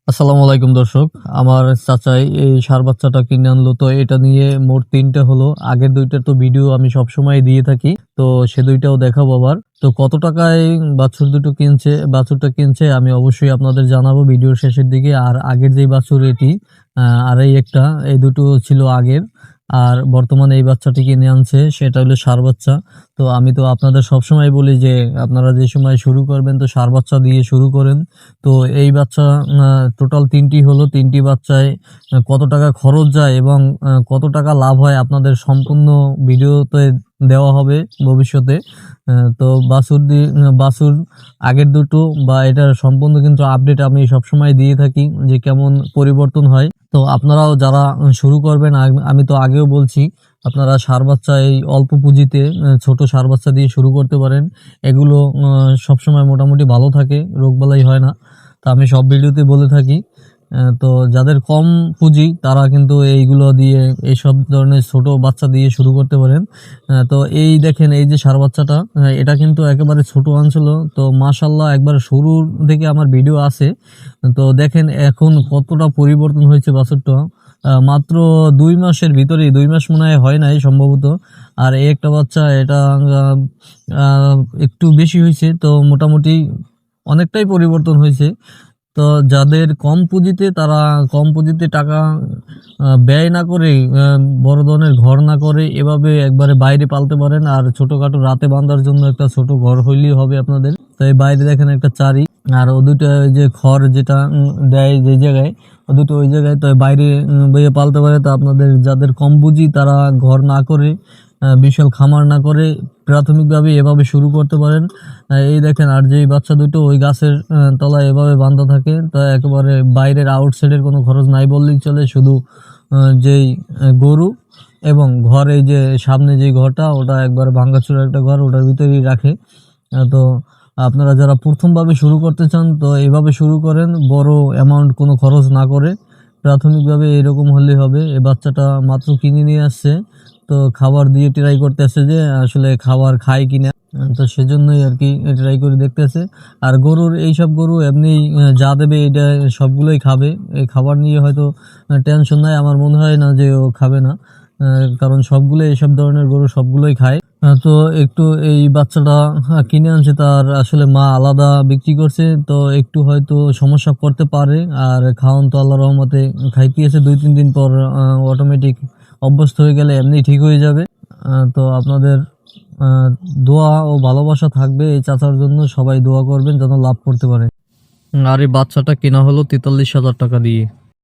আসসালামু আলাইকুম দর্শক। আমার চাচাই এই ষাঁড় বাচ্চাটা কিনে আনলো। তো এটা নিয়ে মোট ৩ টা হলো। আগের ২ টার তো ভিডিও আমি সবসময় দিয়ে থাকি। তো সে ২ টাও দেখাবো আবার। তো কত টাকায় বাছুরটা কিনছে আমি অবশ্যই আপনাদের জানাবো ভিডিওর শেষের দিকে। আর আগের যেই বাছুর এটি আর এই একটা, এই দুটো ছিল আগের। আর বর্তমানে এই বাচ্চাটি কিনে আনছে সেটা হলো ষাঁড় বাচ্চা। তো আমি তো আপনাদের সবসময় বলি যে আপনারা যে সময় শুরু করবেন তো ষাঁড় বাচ্চা দিয়ে শুরু করেন। তো এই বাচ্চা টোটাল ৩ টি হলো। ৩ টি বাচ্চায় কত টাকা খরচ যায় এবং কত টাকা লাভ হয় আপনাদের সম্পূর্ণ ভিডিওতে দেওয়া হবে ভবিষ্যতে। তো বাছুর আগের দুটো বা এটার সম্পূর্ণ কিন্তু আপডেট আমি সবসময় দিয়ে থাকি যে কেমন পরিবর্তন হয়। তো আপনারাও যারা শুরু করবেন আমি তো আগেও বলছি আপনারা ষাঁড় বাচ্চা এই অল্প পুঁজিতে ছোট ষাঁড় বাচ্চা দিয়ে শুরু করতে পারেন। এগুলো সবসময় মোটামুটি ভালো থাকে, রোগবালাই হয় না। তা আমি সব ভিডিওতে বলে থাকি। তো যাদের কম পুঁজি তারা কিন্তু এইগুলো দিয়ে এইসব ধরনের ছোট বাচ্চা দিয়ে শুরু করতে পারেন। তো এই দেখেন এই যে ষাঁড় বাচ্চাটা এটা কিন্তু একেবারে ছোট আনছিল। তো মাশাআল্লাহ একবার শুরুর থেকে আমার ভিডিও আছে। তো দেখেন এখন কতটা পরিবর্তন হয়েছে বাছুরটা। মাত্র ২ মাসের ভিতরেই ২ মাস মনে হয় নাই সম্ভবত। আর এই একটা বাচ্চা এটা আ একটু বেশি হইছে। তো মোটামুটি অনেকটাই পরিবর্তন হয়েছে। তো যাদের কম পুঁজিতে তারা কম পুঁজিতে টাকা ব্যয় না করে বড় ধরনের ঘর না করে এভাবে একবারে বাইরে পালতে পারেন। আর ছোটখাটো রাতে বাঁধার জন্য একটা ছোট ঘর হইলেই হবে আপনাদের। তো এই বাইরে দেখেন একটা চারি আর ও দুটো ওই যে খড় যেটা দেয় যে জায়গায় ও দুটো ওই জায়গায় তো বাইরে বইয়ে পালতে পারে। তো আপনাদের যাদের কম পুঁজি তারা ঘর না করে বিশাল খামার না করে প্রাথমিকভাবে এভাবে শুরু করতে পারেন। এই দেখেন আর যেই বাচ্চা দুটো ওই গাছের তলায় এভাবে বাঁধা থাকে। তো একেবারে বাইরের আউটসাইডের কোনো খরচ নাই বললেই চলে। শুধু যেই গরু এবং ঘর এই যে সামনে যেই ঘরটা ওটা একবার ভাঙাচোরা একটা ঘর ওটার ভিতরেই রাখে। তো আপনারা যারা প্রথমভাবে শুরু করতে চান তো এভাবে শুরু করেন বড় অ্যামাউন্ট কোনো খরচ না করে। প্রাথমিকভাবে এরকম হলেই হবে। এই বাচ্চাটা মাত্র কিনে নিয়ে আসছে। তো খাবার দিয়ে ট্রাই করতেছে যে আসলে খাবার খায় কিনা। তো সেজন্যই আরকি ট্রাই করে দেখতেছে। আর এইসব গরু এমনি যা দেবে এটা সবগুলোই খাবে। এই খাবার নিয়ে হয়তো টেনশন নাই। আমার মনে হয় না যে ও খাবে না। কারণ সবগুলোই এসব ধরনের গরু সবগুলোই খায়। তো একটু এই বাচ্চাটা কিনে আনছে তার আসলে মা আলাদা বিক্রি করছে। তো একটু হয়তো সমস্যা করতে পারে। আর খাওয়ান তো আল্লাহর রহমতে খাইতেছে ২-৩ দিন পর অটোমেটিক অভ্যস্ত হয়ে গেলে এমনি ঠিক হয়ে যাবে। তো আপনাদের আ দোয়া ও ভালোবাসা থাকবে এই চাচার জন্য। সবাই দোয়া করবেন যেন লাভ করতে পারে। আর এই বাচ্চাটা কেনা হলো ৪৩,০০০ টাকা দিয়ে।